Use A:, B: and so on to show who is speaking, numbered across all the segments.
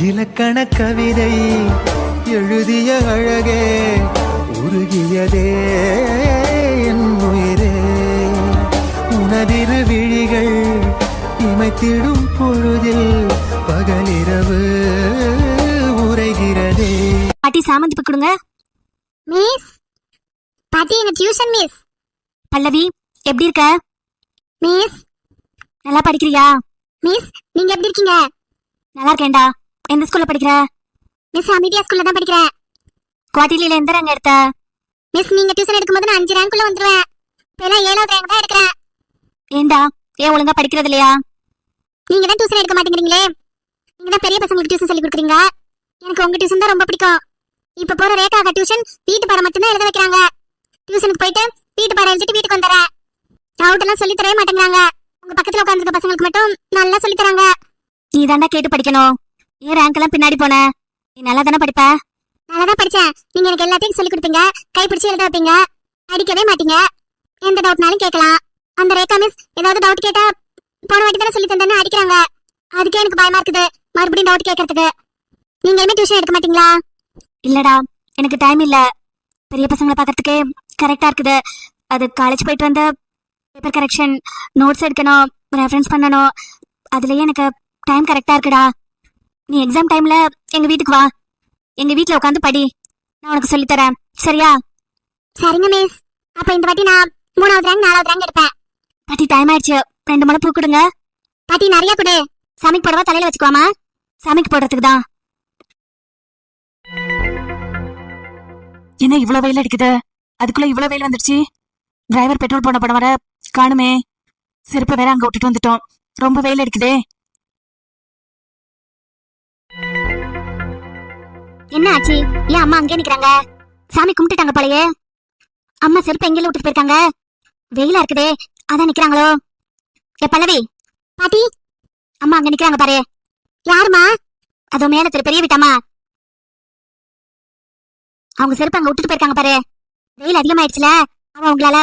A: இலக்கண கவிதை எழுதிய அழகே உருகியதே என் உயிரே. உனதிரு விழிகள் இமைத்திடும் பொழுதில் பகலிரவு உரைகிறதே.
B: பாட்டி சாமந்தி பூ கொடுங்க.
C: மிஸ் பாட்டி, என்ன டியூஷன் மிஸ்.
B: பல்லவி எப்படி இருக்க?
C: மிஸ்
B: நல்லா படிக்கிறியா?
C: மிஸ் நீங்க எப்படி இருக்கீங்க?
B: நல்லா இருக்கேன்டா. எந்த ஸ்கூல்ல படிக்கிற?
C: மிஸ் அமிடியா ஸ்கூல்ல தான் படிக்கிறேன்.
B: குவார்டர்லில எந்த ரேங்க் எடுத்த?
C: மிஸ் நீங்க டியூஷன் எடுக்கும்போது நான் 5 ரேங்க்குள்ள வந்துருவேன். இப்பெல்லாம் 7வது ரேங்க் தான் எடுக்கிறேன்.
B: ஏண்டா ஏன் ஒழுங்கா படிக்கிறது இல்லையா?
C: நீங்க தான் டியூஷன் எடுக்க மாட்டேங்கிறீங்களே. நீங்க தான் பெரிய பசங்களுக்கு டியூஷன் சொல்லி கொடுக்குறீங்க. எனக்கு உங்க டியூஷன் தான் ரொம்ப பிடிக்கும். இப்ப போற ரேகா டியூஷன் வீட்டு பாடம் மட்டும்தான் எழுத வைக்கிறாங்க. டியூஷனுக்கு போயிட்டு வீட்டு பாடம் எழுதிட்டு வீட்டுக்கு வந்துடுறேன். டவுட் எல்லாம் சொல்லி தரவே மாட்டேங்கிறாங்க. உங்க பக்கத்துல உட்காந்துருக்க பசங்களுக்கு மட்டும் நல்லா சொல்லி தராங்க.
B: நீ தாண்டா கேட்டு படிக்கணும். ஏன் ரேங்க் எல்லாம் பின்னாடி போன? நீ நல்லா தானே படிப்ப?
C: நல்லா தான் படிச்சேன். நீங்க எனக்கு எல்லாத்தையும் சொல்லி கொடுப்பீங்க, கைப்பிடிச்சு எழுத வைப்பீங்க, அடிக்கவே மாட்டீங்க. எந்த டவுட்னாலும் கேட்கலாம். அந்த ரேகா மிஸ் ஏதாவது டவுட் கேட்டா போன வாட்டி தானே சொல்லி தந்தேன்னு அடிக்கிறாங்க. அதுக்கே எனக்கு பயமா இருக்குது மறுபடியும் டவுட் கேட்கறதுக்கு. நீங்க இனிமே டியூஷன் எடுக்க மாட்டீங்களா?
B: இல்லடா, எனக்கு டைம் இல்ல. பெரிய பசங்களை பாக்கிறதுக்கே கரெக்டா இருக்குது. அது காலேஜ் போயிட்டு வந்த பேப்பர் கரெக்ஷன், நோட்ஸ் எடுக்கணும், ரெஃபரன்ஸ் பண்ணணும். அதுலயே எனக்கு டைம் கரெக்டா இருக்குடா. நீ எக்ஸாம் டைம்ல எங்க வீட்டுக்கு வா. எங்க வீட்டுல உட்காந்து படி. நான் உனக்கு சொல்லித்தரேன், சரியா?
C: சரிங்க மிஸ். அப்ப இந்த வாட்டி நான் 3வது ரேங்க் 4வது ரேங்க் எடுப்பேன்.
B: பாட்டி டைம் ஆயிடுச்சு. 2 முளை பூ கொடுங்க.
C: பாட்டி நிறைய கொடு.
B: சாமிக்கு போடவா தலையில வச்சுக்குவாமா? சாமிக்கு போடுறதுக்கு தான்.
D: என்ன இவ்வளவு வெயில் அடிக்குது? அதுக்குள்ள இவ்வளவு வெயில் வந்துருச்சு. டிரைவர் பெட்ரோல் போன படம் வர காணுமே. செருப்பை வேற அங்க விட்டுட்டு வந்துட்டோம். ரொம்ப வெயில் அடிக்குதே.
B: என்ன ஆச்சு? ஏன் அம்மா அங்கே நிக்கிறாங்க? சாமி கும்பிட்டுட்டாங்க போலயே. அம்மா செருப்பு எங்கேயும் விட்டுட்டு போயிருக்காங்க. வெயிலா இருக்குதே, அதான் நிக்கிறாங்களோ. ஏ பல்லவி.
C: பாட்டி
B: அம்மா அங்க நிக்கிறாங்க பாரு.
C: யாருமா?
B: அதோ மேல திரு பெரிய வீட்டம்மா. அவங்க செருப்பு அங்க விட்டுட்டு போயிருக்காங்க பாரு. வெயில் அதிகமாயிடுச்சுல, அவன் உங்களால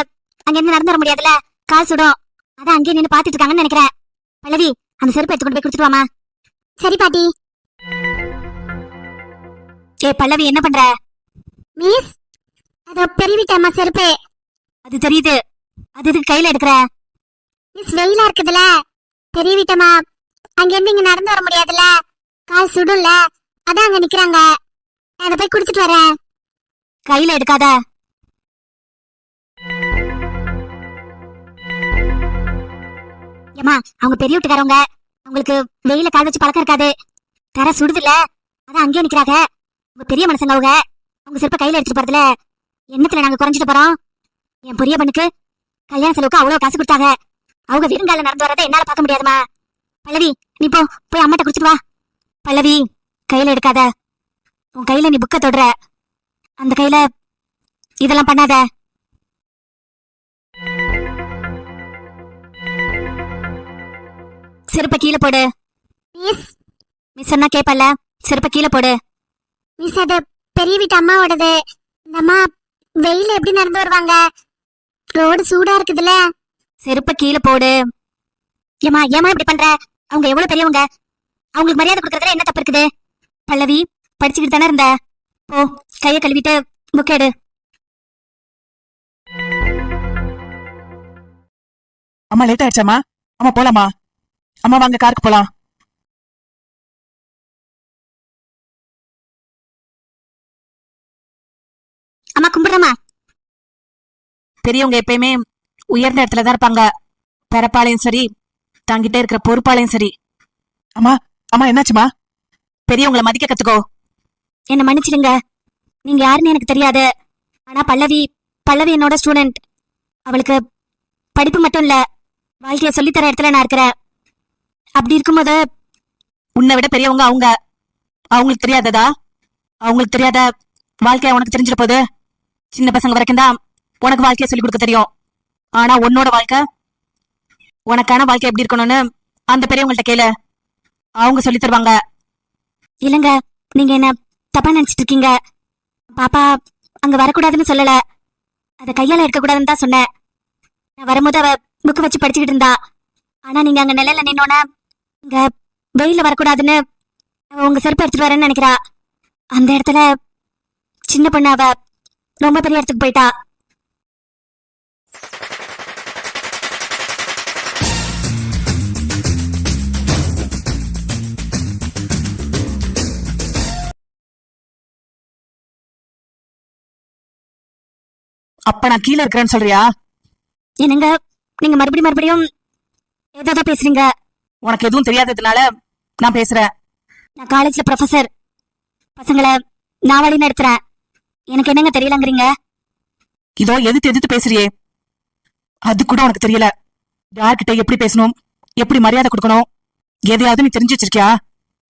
B: அங்க இருந்து நடந்து வர முடியாதுல, கால் சுடும். அதான் அங்கேயே நின்று பாத்துட்டு இருக்காங்கன்னு நினைக்கிறேன். பல்லவி, அந்த செருப்பு எடுத்து கொண்டு போய் கொடுத்துட்டு வாமா.
C: சரி பாட்டி.
B: ஏ பல்லவி, என்ன பண்ற?
C: மிஸ் அதோ பெரிய வீட்டு அம்மா செருப்பு.
B: அது தெரியுது. அது இதுக்கு கையில எடுக்கிற?
C: மிஸ் வெயிலா இருக்குதுல, பெரிய வீட்டம்மா அங்க இருந்து இங்க நடந்து வர முடியாதுல, கால் சுடும்ல, அதான் அங்க நிக்கிறாங்க. நான் அதை போய் குடுத்துட்டு வரேன்.
B: கையில எடுக்காத. ஏமா, அவங்க பெரிய வீட்டுக்காரவங்க. அவங்களுக்கு வெயில கால் வச்சு பழக்கம் இருக்காது. தர சுடுதுல, அதான் அங்கேயே நிக்கிறாங்க. உங்க பெரிய மனுஷங்க அவங்க. அவங்க செருப்ப கையில எடுத்துட்டு போறதுல என்னத்துல நாங்க குறைஞ்சிட்டு போறோம்? என் பெரிய பொண்ணுக்கு கல்யாண செலவுக்கு அவ்வளவு காசு கொடுத்தாங்க. அவங்க வெறுங்கால நடந்து வரதை என்னால பார்க்க முடியாதுமா. பல்லவி, நீ போய் அம்மாட்ட குடுத்துட்டு வா. பல்லவி, கையில எடுக்காத. உன் கையில நீ புக்க தொடுற. அந்த கையில இதெல்லாம் பண்ணாத. செருப்ப கீழே போடு.
C: மிஸ்
B: மிஸ் சொன்னா கேப்பல்ல, செருப்ப கீழே போடு.
C: மிஸ் அது பெரிய வீட்டு அம்மாவோடது. இந்த அம்மா வெயில எப்படி நடந்து வருவாங்க? ரோடு சூடா இருக்குதுல்ல.
B: செருப்ப கீழே போடு. ஏமா இப்படி பண்ற? அவங்க எவ்வளவு பெரியவங்க. அவங்களுக்கு மரியாதை கொடுக்கறதுல என்ன தப்பு இருக்குது? பல்லவி, படிச்சுக்கிட்டு தானே இருந்த. போ, கைய கழுவிட்டு புக் எடு.
D: அம்மா லேட் ஆயிடுச்சாமா? அம்மா போலாமா? அம்மா வாங்க, காருக்கு போலாம்.
B: அம்மா கும்பிடுறமா.
D: பெரியவங்க எப்பயுமே உயர்ந்த இடத்துலதான் இருப்பாங்க. பிறப்பாளையும் சரி, தாங்கிட்டே இருக்கிற பொறுப்பாளையும் சரி. அம்மா அம்மா என்னாச்சுமா? பெரியவங்களை மதிக்க கத்துக்கோ.
B: என்ன மன்னிச்சிடுங்க. நீங்க யாருன்னு எனக்கு தெரியாது. ஆனா பல்லவி என்னோட ஸ்டூடெண்ட். அவளுக்கு படிப்பு மட்டும் இல்ல, வாழ்க்கைய சொல்லித்தர இடத்துல நான் இருக்கிறேன். அப்படி இருக்கும்போது
D: உன்னை விட பெரியவங்க அவங்க. அவங்களுக்கு தெரியாததா? அவங்களுக்கு தெரியாத வாழ்க்கைய உனக்கு தெரிஞ்சிட போகுது. சின்ன பசங்க வரைக்கும் தான் உனக்கு வாழ்க்கைய சொல்லி கொடுக்க தெரியும். ஆனா உன்னோட வாழ்க்கை, உனக்கான வாழ்க்கை எப்படி இருக்கணும்னு அந்த பெரியவங்கள்ட்ட கேளு. அவங்க சொல்லி தருவாங்க.
B: இல்லங்க, நீங்க என்ன தப்பா நினைச்சிட்டு இருக்கீங்க. பாப்பா அங்க வரக்கூடாதுன்னு சொல்லல, அத கையால எடுக்கக்கூடாதுன்னு தான் சொன்னேன். நான் வரும்போது அவ புக்கு வச்சு படிச்சுக்கிட்டு இருந்தா. ஆனா நீங்க அங்க நிலையில நின்னோன இங்க வெயில வரக்கூடாதுன்னு அவ உங்க செருப்பு எடுத்துட்டு வரேன்னு நினைக்கிறா. அந்த இடத்துல சின்ன பொண்ணு அவ ரொம்ப பெரிய இடத்துக்கு போயிட்டா.
D: அப்ப நான் கீழே இருக்கிறேன்னு சொல்றியா?
B: என்னங்க நீங்க மறுபடியும் ஏதாவது பேசுறீங்க?
D: உனக்கு எதுவும் தெரியாததுனால நான் பேசுறேன்.
B: நான் காலேஜ்ல ப்ரொஃபசர். பசங்களை நான் வழி நடத்துறேன். எனக்கு என்னங்க தெரியலங்கிறீங்க?
D: இதோ எதிர்த்து பேசுறியே, அது கூட உனக்கு தெரியல. யார்கிட்ட எப்படி பேசணும், எப்படி மரியாதை கொடுக்கணும், எதையாவது நீ தெரிஞ்சு வச்சிருக்கியா?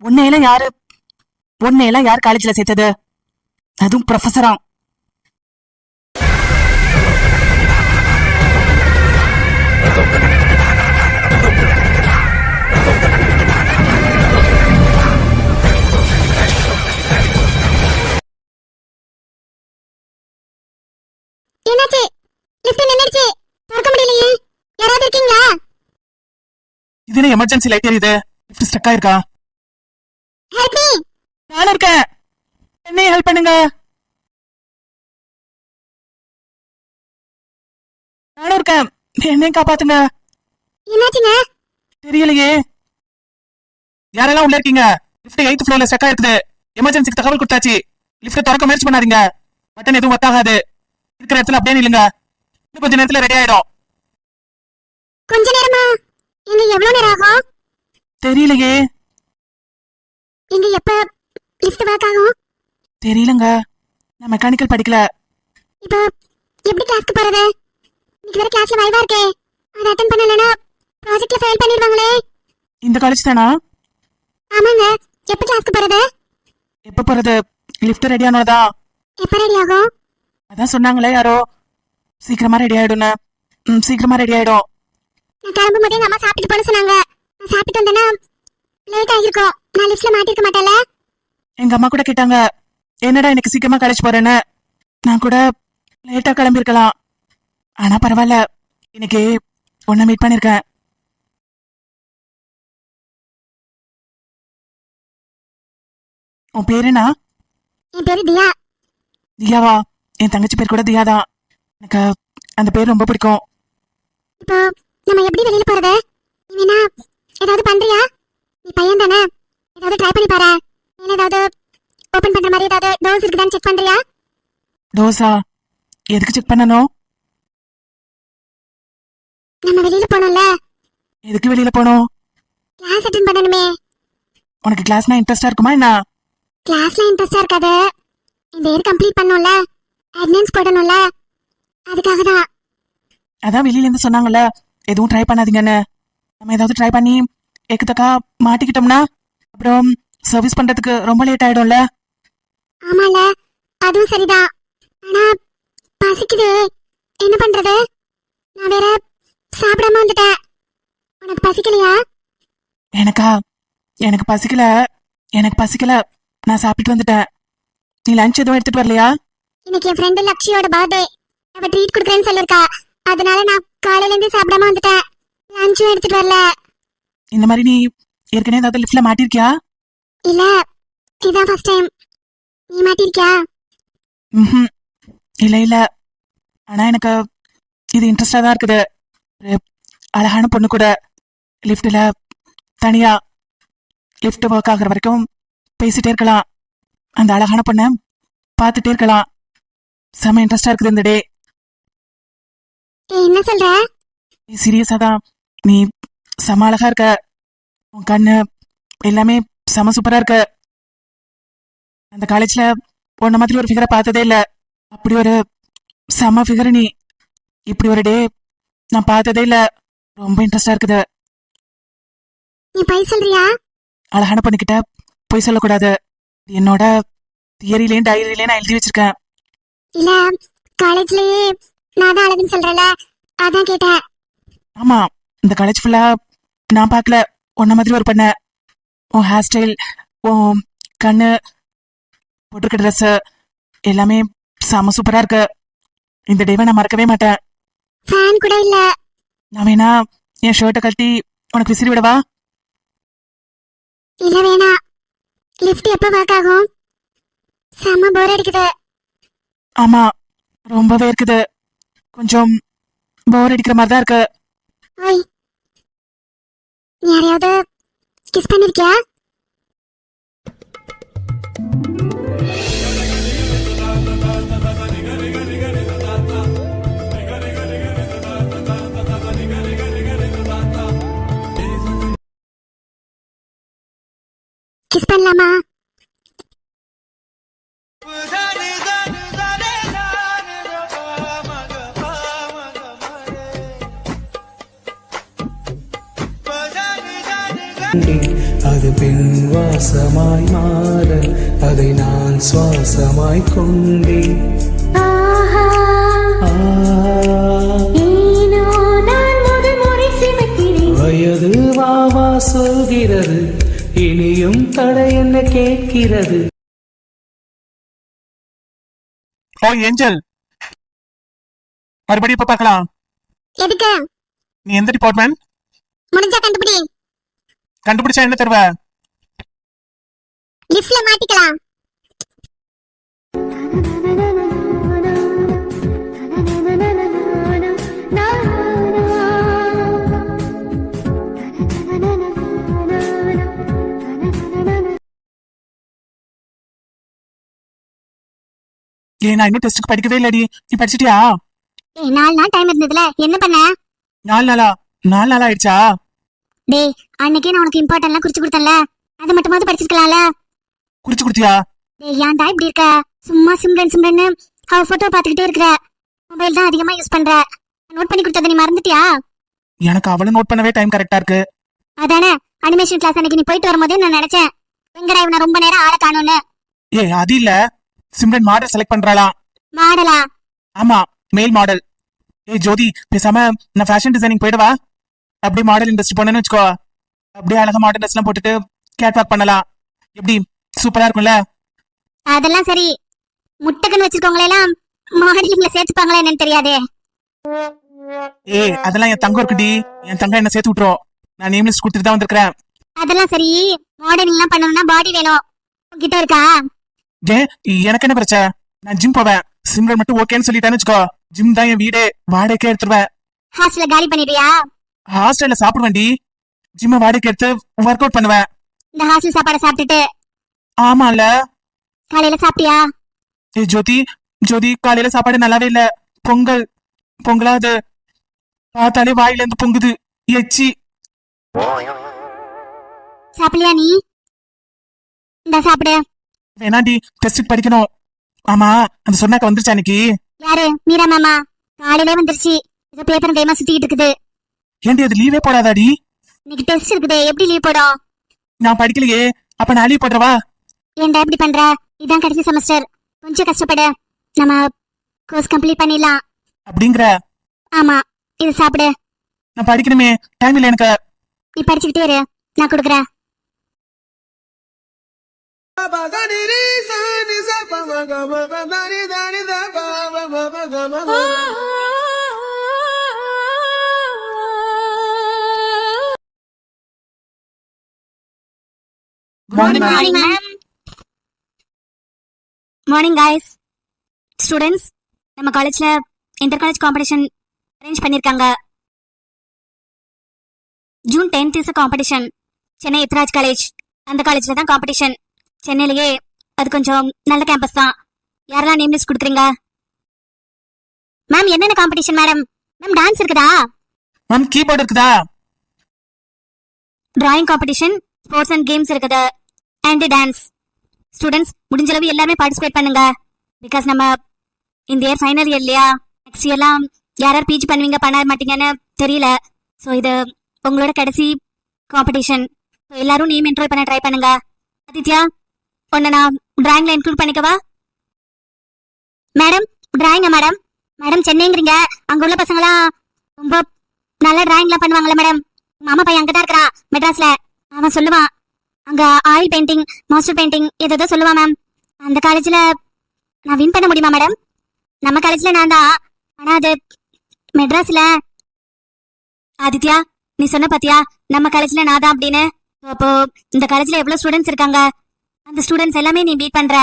D: உன்னையெல்லாம் யார் காலேஜ்ல சேர்த்தது? அதுவும் ப்ரொஃபஸரா?
C: என்னாச்சு? லிஃப்ட் நின்னுடுச்சு. திறக்க முடியலையே. யாராவது இருக்கீங்களா?
D: இது என்ன எமர்ஜென்சி லைட் எரியுது? லிஃப்ட் ஸ்டக் ஆயிருக்கா?
C: Help me.
D: நானும் இருக்கேன். என்னைய ஹெல்ப் பண்ணுங்க. நானும் இருக்கேன். என்னையும் காப்பாத்துங்க.
C: என்னாச்சுங்க?
D: தெரியலையே. யாரெல்லாம் உள்ள இருக்கீங்க? லிஃப்ட் 8th ஃப்ளோர்ல ஸ்டக் ஆயிருக்குது. எமர்ஜென்சிக்கு தகவல் கொடுத்தாச்சு. லிஃப்ட் திறக்க முயற்சி பண்ணாதீங்க. பட்டன் எதுவும் ஒர்க் ஆகாது. இருக்கிற இடத்துல அப்படியே நில்லுங்க. இன்னும் கொஞ்ச நேரத்துல ரெடி ஆயிடும்.
C: கொஞ்ச நேரமா? எங்க எவ்வளவு நேரம் ஆகும்?
D: தெரியலையே.
C: எங்க எப்ப லிஃப்ட் ஒர்க் ஆகும்?
D: தெரியலங்க. நான் மெக்கானிக்கல் படிக்கல.
C: இப்போ எப்படி கிளாஸ்க்கு போறது? இன்னைக்கு வேற கிளாஸ்ல வைவா இருக்கே. அதை அட்டெண்ட் பண்ணலனா ப்ராஜெக்ட்ல ஃபெயில் பண்ணிடுவாங்களே.
D: இந்த காலேஜ் தானா?
C: ஆமாங்க. எப்ப கிளாஸ்க்கு போறது?
D: எப்ப போறது? லிஃப்ட் ரெடி ஆனதா?
C: எப்ப ரெடி ஆகும்?
D: அதான் சொன்னாங்களே யாரோ சீக்கிரமா ரெடி ஆயிடும்னு. சீக்கிரமா ரெடி ஆயிடும்.
C: நான் கிளம்பும் போதே எங்க அம்மா சாப்பிட்டு போன சொன்னாங்க. நான் சாப்பிட்டு வந்தேன்னா லேட் ஆகிருக்கும். நான் லிஃப்ட்ல மாட்டிருக்க மாட்டேன்ல.
D: எங்க அம்மா கூட கேட்டாங்க, என்னடா எனக்கு சீக்கிரமா காலேஜ் போறேன்னு. நான் கூட லேட்டா கிளம்பிருக்கலாம். ஆனா பரவாயில்ல, இன்னைக்கு உன்னை மீட் பண்ணிருக்கேன். உன் பேரு என்ன?
C: என் பேரு தியா.
D: தியாவா? என் தங்கச்சி பேர் கூட தியா தான். எனக்கு அந்த பேர் ரொம்ப பிடிக்கும்.
C: இப்போ நம்ம எப்படி வெளியில போறது? நீ வேணா ஏதாவது பண்றியா? நீ பையன் தானே, ஏதாவது ட்ரை பண்ணி பாரு. நீ ஏதாவது ஓபன் பண்ற மாதிரி ஏதாவது டோர்ஸ் இருக்குதான்னு செக் பண்றியா?
D: டோஸா? எதுக்கு செக் பண்ணணும்?
C: நம்ம வெளியில போனோம்ல,
D: எதுக்கு வெளியில போகணும்?
C: கிளாஸ் அட்டெண்ட் பண்ணணுமே.
D: உனக்கு கிளாஸ்னா இன்ட்ரெஸ்டா இருக்குமா என்ன?
C: கிளாஸ்ல இன்ட்ரெஸ்டா இருக்காது. இந்த இயர் கம்ப்ளீட் பண்ணணும்ல, அட்டெண்டன்ஸ் போடணும்ல, அதுக்காக தான்.
D: அதான் வெளியில இருந்து சொன்னாங்கல்ல எதுவும் ட்ரை பண்ணாதீங்கன்னு. நம்ம ஏதாவது ட்ரை பண்ணி எக்குத்தக்கா மாட்டிக்கிட்டோம்னா அப்புறம் சர்வீஸ் பண்றதுக்கு ரொம்ப லேட் ஆயிடும்ல.
C: ஆமால, அதுவும் சரிதான். ஆனா பசிக்குது, என்ன பண்றது? நான் வேற சாப்பிடாம வந்துட்டேன். உனக்கு பசிக்கலையா?
D: எனக்கு பசிக்கல. நான் சாப்பிட்டு வந்துட்டேன். நீ லஞ்ச் எதுவும் எடுத்துட்டு வரலையா?
C: இன்னைக்கு என் ஃப்ரெண்டு லக்ஷியோட பர்த்டே. அவ ட்ரீட் கொடுக்குறேன்னு சொல்லிருக்கா. அதனால நான் காலையில இருந்து சாப்பிடாம வந்துட்டேன். லஞ்சும் எடுத்துட்டு வரல.
D: இந்த மாதிரி நீ ஏற்கனவே ஏதாவது லிஃப்ட்ல மாட்டிருக்கியா?
C: இல்ல, இதான் ஃபர்ஸ்ட் டைம். நீ மாட்டிருக்கியா?
D: ம், இல்ல. ஆனா எனக்கு இது இன்ட்ரெஸ்டா தான் இருக்குது. ஒரு அழகான பொண்ணு கூட லிஃப்ட்ல தனியா லிஃப்ட் ஒர்க் ஆகுற வரைக்கும் பேசிட்டே இருக்கலாம். அந்த அழகான பொண்ணை பார்த்துட்டே இருக்கலாம். செம இன்ட்ரெஸ்டா இருக்குது இந்த டே.
C: என்ன சொல்ற?
D: சீரியஸா தான். நீ செம அழகா இருக்க. உன் கண்ணு எல்லாமே செம சூப்பரா இருக்கு. அந்த காலேஜ்ல உன்ன மாதிரி ஒரு ஃபிகரை பார்த்ததே இல்ல. அப்படி ஒரு செம ஃபிகர் நீ. இப்படி ஒரு டே நான் பார்த்ததே இல்ல. ரொம்ப இன்ட்ரெஸ்டா இருக்குது.
C: நீ பொய் சொல்றியா?
D: அழகான பொண்ணுகிட்ட பொய் சொல்லக்கூடாது. என்னோட தியரிலையும் டைரியிலையும் நான் எழுதி வச்சிருக்கேன்.
C: இல்ல, காலேஜ்லயே நான் தான் அழகுன்னு சொல்றல, அதான் கேட்டேன்.
D: ஆமா, இந்த காலேஜ் ஃபுல்லா நான் பார்க்கல உன்ன மாதிரி ஒரு பொண்ண. உன் ஹேர் ஸ்டைல், உன் கண்ணு, போட்டிருக்க ட்ரெஸ் எல்லாமே செம சூப்பரா இருக்கு. இந்த டேவை நான் மறக்கவே மாட்டேன்.
C: ஃபேன் கூட இல்ல.
D: நான் வேணா என் ஷர்ட்டை கழட்டி உனக்கு விசிறி விடவா?
C: இல்ல வேணா. லிஃப்ட் எப்ப ஒர்க் ஆகும்? செம்ம போர் அடிக்குது.
D: ஆமா, ரொம்பவே இருக்குது. கொஞ்சம் போர் அடிக்கிற மாதிரி தான் இருக்கு.
C: ஓய், நீ யாரையாவது கிஸ் பண்ணிருக்கியா? கிஸ் பண்ணலாமா?
A: அது பெண் வாசமாய் மாற அதை நான் சுவாசமாய் கொண்டேன். வயது வாவா சொல்கிறது, இனியும் தடை என்ன கேட்கிறது.
E: ஓ ஏஞ்சல், மறுபடியும் இப்ப பார்க்கலாம்.
C: எதுக்கு?
E: நீ எந்த டிபார்ட்மெண்ட்?
C: முடிஞ்சா கண்டுபிடி.
E: கண்டுபிடிச்சா என்ன தருவ?
C: லிஃப்ட்ல மாட்டிக்கலாம்.
E: ஏன் நான் இன்னும் டெஸ்ட்டுக்கு படிக்கவே இல்லடி. நீ படிச்சிட்டியா?
C: 4 நாள் டைம் இருந்ததுல என்ன பண்ண?
E: 4 நாளா ஆயிடுச்சா?
C: டேய், அன்னைக்கே நான் உனக்கு இம்பார்ட்டன்ட்லாம் குறிச்சு கொடுத்தேன்ல, அது மட்டுமாவது படிச்சிருக்கலாம்ல.
E: குறிச்சு கொடுத்தியா?
C: டேய், ஏன்டா இப்படி இருக்க? சும்மா சிம்ரன் அவ போட்டோ பாத்துக்கிட்டே இருக்கிற. மொபைல் தான் அதிகமா யூஸ் பண்ற. நோட் பண்ணி கொடுத்தத நீ மறந்துட்டியா?
E: எனக்கு அவளை நோட் பண்ணவே டைம் கரெக்டா இருக்கு.
C: அதானே, அனிமேஷன் கிளாஸ் அன்னைக்கு நீ போயிட்டு வரும்போதே நான் நினைச்சேன், எங்கடா இவனை ரொம்ப நேரம் ஆள காணோன்னு.
E: ஏ அது இல்ல, சிம்ரன் மாடல் செலக்ட் பண்றாளாம்.
C: மாடலா?
E: ஆமா, மேல் மாடல். ஏ ஜோதி, பேசாம நான் ஃபேஷன் டிசைனிங் போயிடுவா. அப்படியே மாடல் இண்டஸ்ட்ரி போனேன்னு வச்சுக்கோ, அப்படியே அழகா மாடல் ட்ரெஸ் எல்லாம் போட்டுட்டு கேட் வாக் பண்ணலாம். எப்படி சூப்பரா இருக்கும்ல?
C: அதெல்லாம் சரி, முட்டைக்குன்னு வச்சிருக்கவங்கள எல்லாம் மாடலிங்ல சேர்த்துப்பாங்களா என்னன்னு தெரியாதே.
E: ஏ அதெல்லாம் என் தங்கம் இருக்குடி. என் தங்கம் என்ன சேர்த்து விட்டுரும். நான் நேம் லிஸ்ட் கொடுத்துட்டு தான் வந்திருக்கிறேன்.
C: அதெல்லாம் சரி, மாடலிங் எல்லாம் பண்ணணும்னா பாடி வேணும். உன்கிட்ட இருக்கா?
E: ஏன் எனக்கு என்ன பிரச்சனை? நான் ஜிம் போவேன். சிம்ரன் மட்டும் ஓகேன்னு சொல்லிட்டேன்னு வச்சுக்கோ, ஜிம் தான் என் வீடே, வாடகைக்கே எடுத்துருவேன்.
C: ஹாஸ்டல்ல காலி பண்ணிடுறியா?
E: ஹாஸ்டல்ல சாப்பிடுவேன்டி, ஜிம்ம வாடகைக்கு எடுத்து ஒர்க் அவுட் பண்ணுவேன்.
C: இந்த ஹாஸ்டல் சாப்பாடை சாப்பிட்டுட்டு?
E: ஆமால.
C: காலையில சாப்பிட்டியா?
E: ஏ ஜோதி காலையில சாப்பாடு நல்லாவே இல்ல. பொங்கலா அது பார்த்தாலே வாயில இருந்து பொங்குது. எச்சி.
C: சாப்பிடலையா நீ? இந்த சாப்பிடு.
E: வேணாண்டி, டெஸ்ட் படிக்கணும். ஆமா, அந்த சொன்னாக்க வந்துருச்சா அன்னைக்கு?
C: யாரு? மீரா மாமா காலையிலே வந்துருச்சு. இது பேப்பர் கைமா சுத்திக்கிட்டு இருக்குது.
E: ஏண்டி அது லீவே போடாதாடி?
C: இன்னைக்கு டெஸ்ட் இருக்குது, எப்படி லீவ் போடும்?
E: நான் படிக்கலையே, அப்ப நான் லீவ் போடுறவா?
C: ஏன்டா எப்படி பண்ற? இதான் கடைசி செமஸ்டர், கொஞ்சம் கஷ்டப்படு, நம்ம கோர்ஸ் கம்ப்ளீட் பண்ணிடலாம்.
E: அப்படிங்கிற?
C: ஆமா, இது சாப்பிடு.
E: நான் படிக்கணுமே, டைம் இல்ல எனக்கு.
C: நீ படிச்சுக்கிட்டே இரு, நான் கொடுக்குறேன்.
E: Morning,
C: ma'am.
B: Morning guys. Students, நம்ம காலேஜ்ல இன்டர் காலேஜ் காம்படிஷன் அரேஞ்ச் பண்ணிருக்காங்க. June 10th is competition. Chennai Ethiraj college, அந்த காலேஜ்ல தான் காம்படிஷன். சென்னையிலேயே அது கொஞ்சம் நல்ல கேம்பஸ் தான். யாரெல்லாம் நேம் லிஸ்ட் கொடுக்குறீங்க? மேம் என்னென்ன காம்படிஷன் மேடம்? மேம் டான்ஸ் இருக்குதா?
E: மேம் கீபோர்டு இருக்குதா?
B: Drawing competition, sports and games இருக்குது, அண்ட் டான்ஸ். ஸ்டூடெண்ட்ஸ் முடிஞ்ச அளவு எல்லாமே பார்ட்டிசிபேட் பண்ணுங்க. பிகாஸ் நம்ம இந்த இயர் ஃபைனல் இயர் இல்லையா, நெக்ஸ்ட் இயர்லாம் யார் பிஜி பண்ணுவீங்க பண்ண மாட்டீங்கன்னு தெரியல. ஸோ இது உங்களோட கடைசி காம்படிஷன். ஸோ எல்லாரும் நேம் என்ரோல் பண்ண ட்ரை பண்ணுங்க. ஆதித்யா, உன்னை நான் டிராயிங்ல இன்க்ளூட் பண்ணிக்கவா? மேடம் டிராயிங்கா? மேடம் மேடம் சென்னைங்கிறீங்க, அங்க உள்ள பசங்களாம் ரொம்ப நல்லா டிராயிங்லாம் பண்ணுவாங்களே மேடம். மாமா பையன் அங்கதான் இருக்கிறான் மெட்ராஸ்ல, அவன் சொல்லுவான் அங்க ஆயில் பெயிண்டிங், மாஸ்டர் பெயிண்டிங் ஏதோ சொல்லுவான் மேம். அந்த காலேஜ்ல நான் வின் பண்ண முடியுமா மேடம்? நம்ம காலேஜ்ல நான் தான், ஆனா அது மெட்ராஸ்ல. ஆதித்யா, நீ சொன்ன பாத்தியா நம்ம காலேஜ்ல நான் தான் அப்படின்னு. அப்போ இந்த காலேஜ்ல எவ்வளவு ஸ்டூடெண்ட்ஸ் இருக்காங்க, அந்த ஸ்டூடெண்ட்ஸ் எல்லாமே நீ பீட் பண்ற.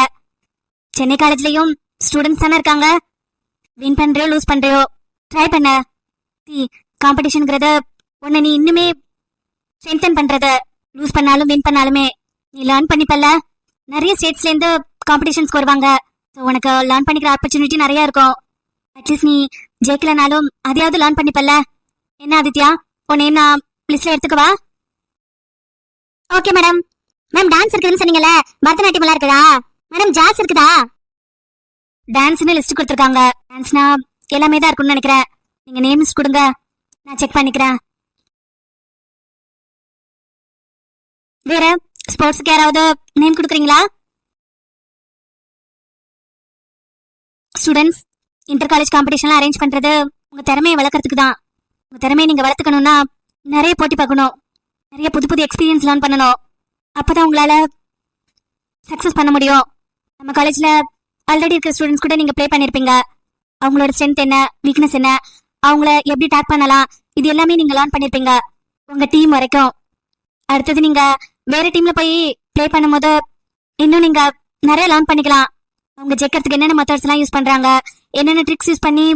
B: சென்னை காலேஜ்லயும் ஸ்டூடெண்ட்ஸ் தானே இருக்காங்க. வின் பண்றியோ லூஸ் பண்றியோ ட்ரை பண்ண. காம்படிஷன்ங்கிறது உன்னை நீ இன்னுமே ஸ்ட்ரென்தன் பண்றது. லூஸ் பண்ணாலும் வின் பண்ணாலுமே நீ லேர்ன் பண்ணிப்பல்ல. நிறைய ஸ்டேட்ஸ்ல இருந்து காம்படிஷன்ஸ்க்கு வருவாங்க. ஸோ உனக்கு லேர்ன் பண்ணிக்கிற ஆப்பர்ச்சுனிட்டி நிறைய இருக்கும். அட்லீஸ்ட் நீ ஜெயிக்கலனாலும் அதையாவது லேர்ன் பண்ணிப்பல்ல. என்ன ஆதித்யா, உன்னை நான் லிஸ்ட்ல எடுத்துக்கவா?
C: Okay madam. மேம் டான்ஸ் இருக்குதுன்னு சொன்னீங்கல்ல, பரதநாட்டியம் எல்லாம் இருக்குதா மேடம்? ஜாஸ் இருக்குதா?
B: டான்ஸ்னு லிஸ்ட் கொடுத்துருக்காங்க. டான்ஸ்னா எல்லாமே தான் இருக்கும்னு நினைக்கிறேன். நீங்க நேம்ஸ் கொடுங்க, நான் செக் பண்ணிக்கிறேன். வேற ஸ்போர்ட்ஸ்க்கு யாராவது நேம் கொடுக்குறீங்களா? ஸ்டூடெண்ட்ஸ், இன்டர் காலேஜ் காம்படிஷன்லாம் அரேஞ்ச் பண்றது உங்க திறமையை வளர்க்கறதுக்கு தான். உங்க திறமையை நீங்க வளர்த்துக்கணும்னா நிறைய போட்டி பார்க்கணும், நிறைய புது புது எக்ஸ்பீரியன்ஸ் லேர்ன் பண்ணணும். அப்பதான் உங்களால சக்சஸ் பண்ண முடியும். நம்ம காலேஜ்ல ஆல்ரெடி இருக்கிற ஸ்டூடெண்ட்ஸ் கூட நீங்க ப்ளே பண்ணிருப்பீங்க. அவங்களோட ஸ்ட்ரென்த் என்ன, வீக்னஸ் என்ன, அவங்கள எப்படி டேக் பண்ணலாம், இது எல்லாமே நீங்க லேர்ன் பண்ணிருப்பீங்க உங்க டீம் வரைக்கும். அடுத்தது நீங்க வேற டீம்ல போய் ப்ளே பண்ணும்போது இன்னும் நீங்க நிறைய லேர்ன் பண்ணிக்கலாம். அவங்க ஜெயிக்கிறதுக்கு என்னென்ன மெத்தட்ஸ் எல்லாம் யூஸ் பண்றாங்க, என்னென்ன ட்ரிக்ஸ் யூஸ் பண்ணி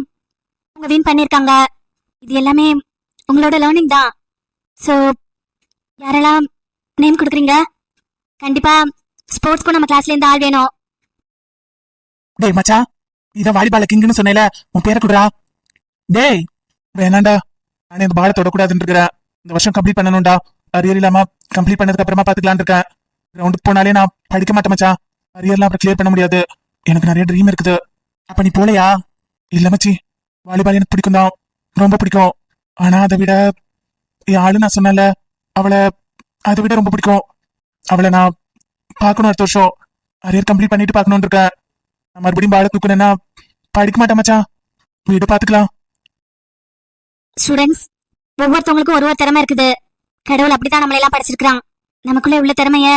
B: அவங்க வின் பண்ணிருக்காங்க, இது எல்லாமே உங்களோட லேர்னிங் தான். ஸோ யாரெல்லாம் நேம் கொடுக்குறீங்க? கண்டிப்பா ஸ்போர்ட்ஸ்க்கும் நம்ம கிளாஸ்ல இருந்து ஆள் வேணும்.
E: டேய் மச்சான், இதான் வாலிபால கிங்னு சொன்னேல, உன் பேரை குடுறா. டேய் வேணாண்டா, நான் இந்த பாலை தொடக்கூடாதுன்னு இருக்கிறேன். இந்த வருஷம் கம்ப்ளீட் பண்ணணும்டா. அரியர் இல்லாம கம்ப்ளீட் பண்ணதுக்கு அப்புறமா பாத்துக்கலான்னு இருக்கேன். கிரவுண்டுக்கு போனாலே நான் படிக்க மாட்டேன் மச்சான். அரியர்லாம் அப்புறம் கிளியர் பண்ண முடியாது. எனக்கு நிறைய ட்ரீம் இருக்குது. அப்ப நீ போலையா? இல்ல மச்சி, வாலிபால் எனக்கு பிடிக்கும் தான், ரொம்ப பிடிக்கும். ஆனா அதை விட என் ஆளு நான் சொன்னல, அவளை அதை விட ரொம்ப பிடிக்கும். அவளை நான் பார்க்கணும். அடுத்த வருஷம் அரியர் கம்ப்ளீட் பண்ணிட்டு பார்க்கணும்னு இருக்கேன். நான் மறுபடியும் பாலை தூக்கணும்னா படிக்க மாட்டேன் மச்சான். வீடு பாத்துக்கலாம்.
B: ஸ்டூடெண்ட்ஸ், ஒவ்வொருத்தவங்களுக்கும் ஒரு ஒரு திறமை இருக்குது. கடவுள் அப்படித்தான் நம்மளை எல்லாம் படிச்சிருக்கான். நமக்குள்ள உள்ள திறமைய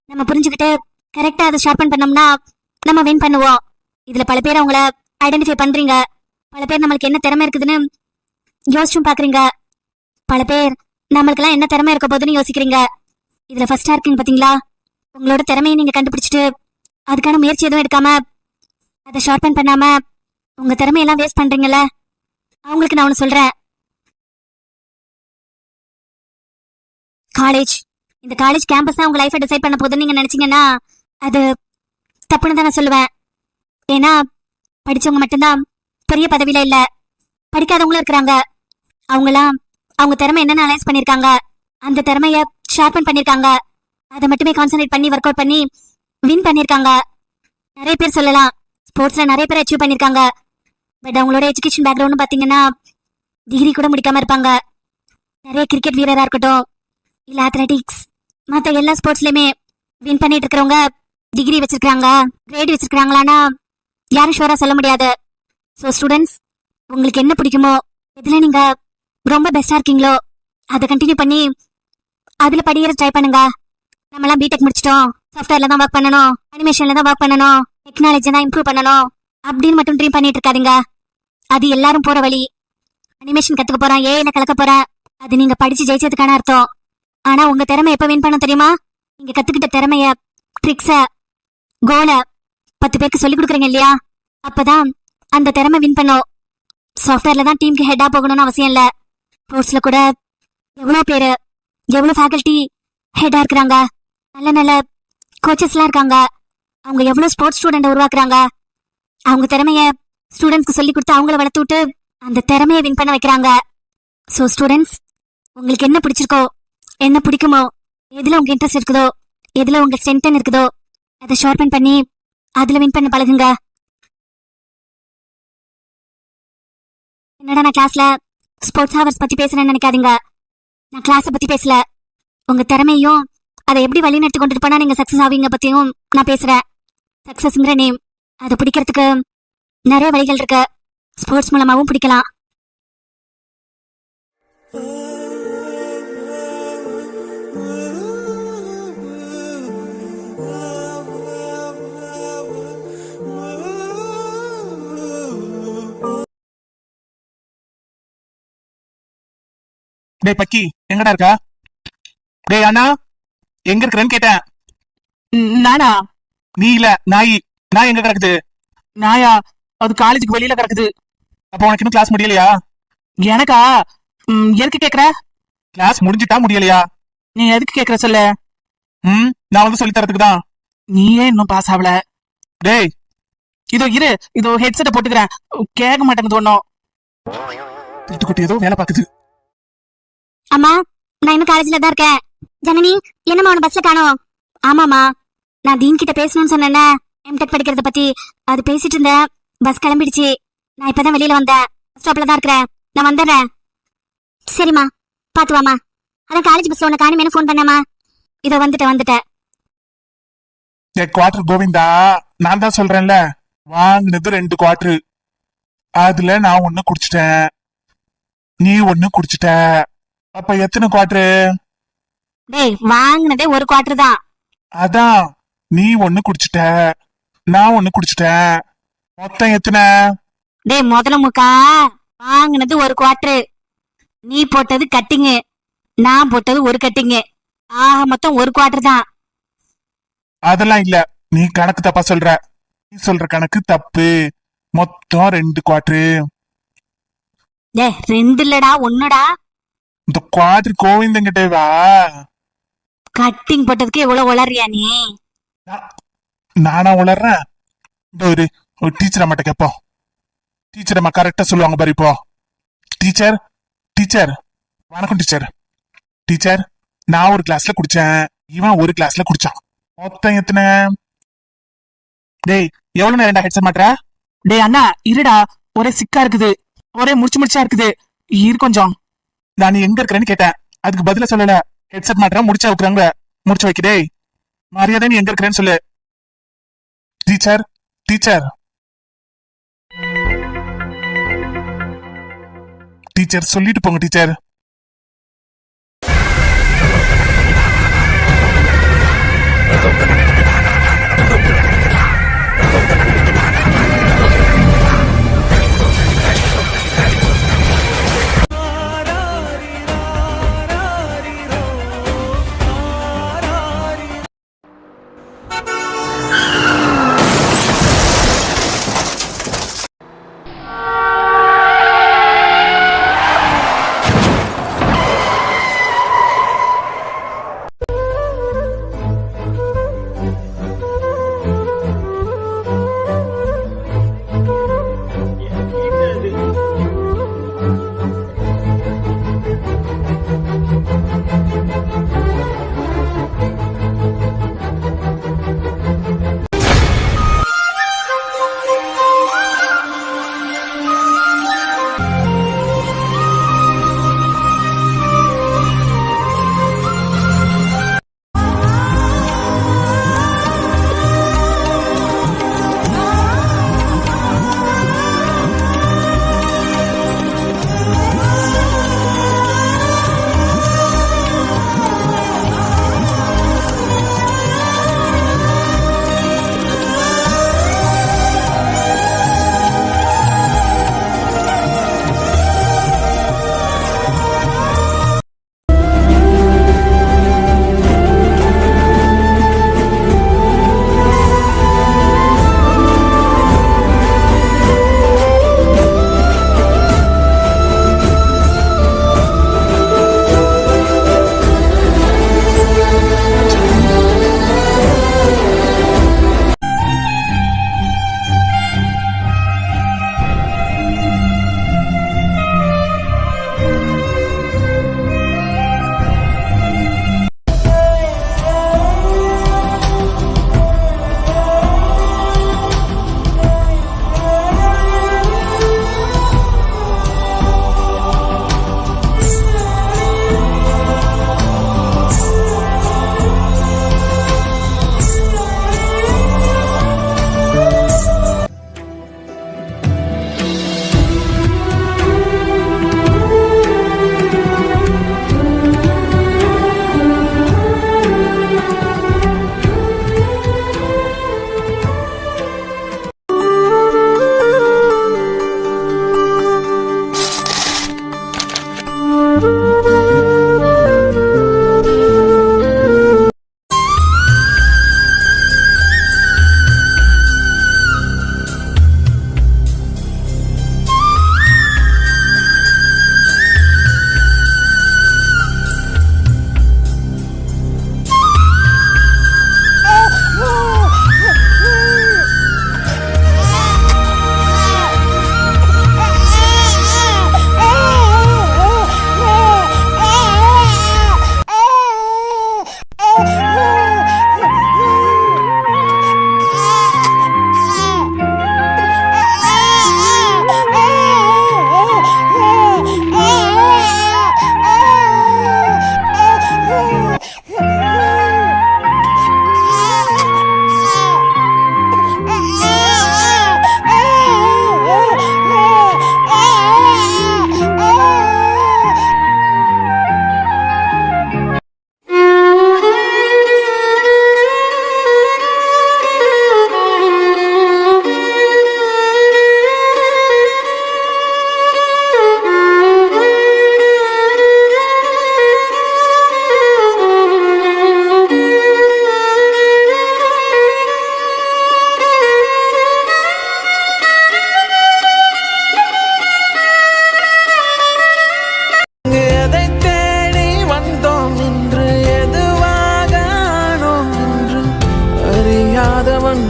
B: நம்ம புரிஞ்சுக்கிட்டு கரெக்டா அதை ஷார்பன் பண்ணோம்னா நம்ம வின் பண்ணுவோம். இதுல பல பேர் அவங்கள ஐடென்டிஃபை பண்றீங்க. பல பேர் நம்மளுக்கு என்ன திறமை இருக்குதுன்னு யோசிச்சும் பாக்குறீங்க. பல பேர் நம்மளுக்கு எல்லாம் என்ன திறமை இருக்க போதுன்னு யோசிக்கிறீங்க. இதுல ஃபர்ஸ்டா இருக்கீங்க பாத்தீங்களா? உங்களோட திறமையை நீங்க கண்டுபிடிச்சிட்டு அதுக்கான முயற்சி எதுவும் எடுக்காம அதை ஷார்பன் பண்ணாம உங்க திறமையெல்லாம் வேஸ்ட் பண்றீங்கல்ல, அவங்களுக்கு நான் ஒண்ணு சொல்றேன். காலேஜ், இந்த காலேஜ் கேம்பஸ் தான் உங்க லைஃபை டிசைட் பண்ண போதுன்னு நீங்க நினைச்சீங்கன்னா அது தப்புன்னு தான் நான் சொல்லுவேன். ஏன்னா படிச்சவங்க மட்டும்தான் பெரிய பதவியில இல்ல, படிக்காதவங்களும் இருக்கிறாங்க. அவங்களாம் அவங்க திறமை என்னென்ன அனலைஸ் பண்ணிருக்காங்க, அந்த திறமைய ஷார்பன் பண்ணிருக்காங்க, அதை மட்டுமே கான்சென்ட்ரேட் பண்ணி ஒர்க் அவுட் பண்ணி வின் பண்ணிருக்காங்க. நிறைய பேர் சொல்லலாம் ஸ்போர்ட்ஸ்ல நிறைய பேர் அச்சீவ் பண்ணிருக்காங்க. பட் அவங்களோட எஜுகேஷன் பேக்ரவுண்ட் பாத்தீங்கன்னா டிகிரி கூட முடிக்காம இருப்பாங்க. நிறைய கிரிக்கெட் வீரரா இருக்கட்டும், இல்ல அத்லெட்டிக்ஸ், மற்ற எல்லா ஸ்போர்ட்ஸ்லயுமே வின் பண்ணிட்டு இருக்கிறவங்க டிகிரி வச்சிருக்காங்க, கிரேட் வச்சிருக்காங்களான்னா யாரும் ஷுவரா சொல்ல முடியாது. ஸோ ஸ்டூடெண்ட்ஸ், உங்களுக்கு என்ன பிடிக்குமோ, எதுல நீங்க ரொம்ப பெஸ்டா இருக்கீங்களோ அதை கண்டினியூ பண்ணி அதுல படிக்கிற ட்ரை பண்ணுங்க. நம்மலாம் பிடெக் முடிச்சிட்டோம், சாஃப்ட்வேர்ல தான் ஒர்க் பண்ணணும், அனிமேஷன்ல தான் ஒர்க் பண்ணணும், டெக்னாலஜி தான் இம்ப்ரூவ் பண்ணணும் அப்படின்னு மட்டும் ட்ரீம் பண்ணிட்டு இருக்காதீங்க. அது எல்லாரும் போற வழி. அனிமேஷன் கத்துக்க போறேன், ஏஐல கலக்க போறேன், அது நீங்க படிச்சு ஜெயிச்சதுக்கான அர்த்தம். ஆனா உங்க திறமை எப்ப வின் பண்ண தெரியுமா? நீங்க கத்துக்கிட்ட திறமைய, ட்ரிக்ஸ, கோல 10 பேருக்கு சொல்லி கொடுக்குறீங்க இல்லையா, அப்பதான் அந்த திறமை வின் பண்ணும். சாஃப்ட்வேர்ல தான் டீமுக்கு ஹெட்டா போகணும்னு அவசியம் இல்ல. ஸ்போர்ட்ஸ்ல கூட எவ்வளவு பேரு, எவ்வளவு ஃபேக்கல்டி ஹெட்டா இருக்கிறாங்க, நல்ல நல்ல கோச்சஸ் எல்லாம் இருக்காங்க. அவங்க எவ்வளவு ஸ்போர்ட்ஸ் ஸ்டூடெண்ட் உருவாக்குறாங்க. அவங்க திறமைய ஸ்டூடெண்ட்ஸ்க்கு சொல்லி கொடுத்து அவங்கள வளர்த்து விட்டு அந்த திறமையை வின் பண்ண வைக்கிறாங்க. ஸோ ஸ்டூடெண்ட்ஸ், உங்களுக்கு என்ன பிடிச்சிருக்கோ, என்ன பிடிக்குமோ, எதுல உங்க இன்ட்ரெஸ்ட் இருக்குதோ, எதுல உங்க ஸ்ட்ரென்த் இருக்குதோ அதை ஷார்பன் பண்ணி அதுல வின் பண்ண பழகுங்க. என்னடா நான் கிளாஸ்ல ஸ்போர்ட்ஸ் ஹவர்ஸ் பத்தி பேசுறேன்னு நினைக்காதீங்க. நான் கிளாஸை பத்தி பேசல, உங்க திறமையும் அதை எப்படி வழி நடத்தி கொண்டுட்டு போனா நீங்க சக்சஸ் ஆவீங்க பத்தியும் நான் பேசுறேன். சக்சஸ்ங்கிற நேம், அதை பிடிக்கிறதுக்கு நிறைய வழிகள் இருக்கு. ஸ்போர்ட்ஸ் மூலமாவும் பிடிக்கலாம்.
E: டேய் பக்கி, எங்கடா இருக்கா? டேய் அண்ணா, எங்க இருக்கிறேன்னு கேட்டேன்.
D: நானா?
E: நீ இல்ல, நாய். நாய் எங்க கிடக்குது?
D: நாயா? அது காலேஜுக்கு வெளியில கிடக்குது.
E: அப்ப உனக்கு இன்னும் கிளாஸ் முடியலையா?
D: எனக்கா? எதுக்கு கேக்குற?
E: கிளாஸ் முடிஞ்சிட்டா முடியலையா?
D: நீ எதுக்கு கேக்குற சொல்லு.
E: நான் வந்து சொல்லி தரதுக்கு தான்.
D: நீயே இன்னும் பாஸ் ஆகல.
E: டேய்,
D: இதோ இரு, இதோ ஹெட்செட்டை போட்டுக்கிறேன். கேட்க மாட்டேங்குது ஒன்னும்.
E: திருட்டுக்குட்டி ஏதோ வேலை பாக்குது.
B: அம்மா, நான் இன்னும் காலேஜ்ல தான் இருக்கேன். ஜனனி, என்னம்மா உன பஸ்ல காணோம்? ஆமாமா, நான் தீன் கிட்ட பேசணும்னு சொன்னேன்ல, எம்டெக் படிக்கிறத பத்தி. அது பேசிட்டு இருந்தேன். பஸ் கிளம்பிடுச்சு. நான் இப்பதான் வெளியில வந்தேன். ஸ்டாப்ல தான் இருக்கிறேன். நான் வந்துடுறேன். சரிம்மா, பாத்து வாமா. அதான் காலேஜ் பஸ்ல உன்னை காணுமேனு ஃபோன் பண்ணேம்மா. இதோ வந்துட்டேன்.
E: குவார்டர் கோவிந்தா, நான் தான் சொல்றேன்ல, வாங்கினது 2 குவார்டர். அதுல நான் 1 குடிச்சிட்டேன், நீ 1 குடிச்சிட்ட. அப்ப எத்தனை குவார்டர்?
B: டேய், வாங்கினதே 1 குவார்டர் தான்.
E: அதான், நீ 1 குடிச்சிட்ட, நான் 1 குடிச்சிட்டேன். மொத்தம் எத்தனை?
B: டேய் முதல்ல முக்கா, வாங்கினது 1 குவார்டர். நீ போட்டது கட்டிங்கு, நான் போட்டது 1 கட்டிங்கு. ஆக மொத்தம் 1 குவார்டர் தான்.
E: அதெல்லாம் இல்ல, நீ கணக்கு தப்பா சொல்ற. நீ சொல்ற கணக்கு தப்பு. மொத்தம் 2 குவார்டர்.
B: டேய் 2 இல்லடா 1டா.
E: இந்த குவார்டர் கோவிந்தங்கிட்ட வா.
B: கட்டிங் போட்டதுக்கு எவ்வளவு உளறியா நீ?
E: நானா உளறேன்? இந்த ஒரு டீச்சர் அம்மாட்ட கேப்போம். டீச்சர் அம்மா கரெக்டா சொல்லுவாங்க பாரு. இப்போ டீச்சர், டீச்சர் வணக்கம் டீச்சர். டீச்சர், நான் ஒரு கிளாஸ்ல குடிச்சேன், இவன் ஒரு கிளாஸ்ல குடிச்சான். மொத்தம் எத்தனை? டேய், எவ்வளவு நேரம் ஹெட்செட் மாட்ற?
D: டேய் அண்ணா இருடா, ஒரே சிக்கா இருக்குது, ஒரே முடிச்சா இருக்குது. இரு கொஞ்சம்.
E: நான் நீ எங்க இருக்கிறேன்னு கேட்டேன், அதுக்கு பதில சொல்லல. ஹெட்செட் மாட்ற முடிச்சா வைக்கிறாங்க. முடிச்சு வைக்க. டேய், மரியாதை நீ எங்க இருக்கிறேன்னு சொல்லு. டீச்சர், டீச்சர், டீச்சர் சொல்லிட்டு போங்க டீச்சர்.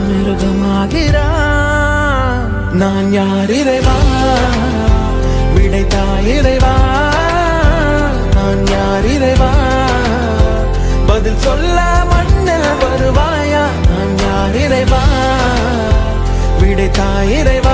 A: மிருகமாகிறான். நான் யார் இறைவா, விடைத்தாய் இறைவா. நான் யார் இறைவா, பதில் சொல்ல மண்ணில் வருவாயா. நான் யார் இறைவா, விடைத்தாய் இறைவா.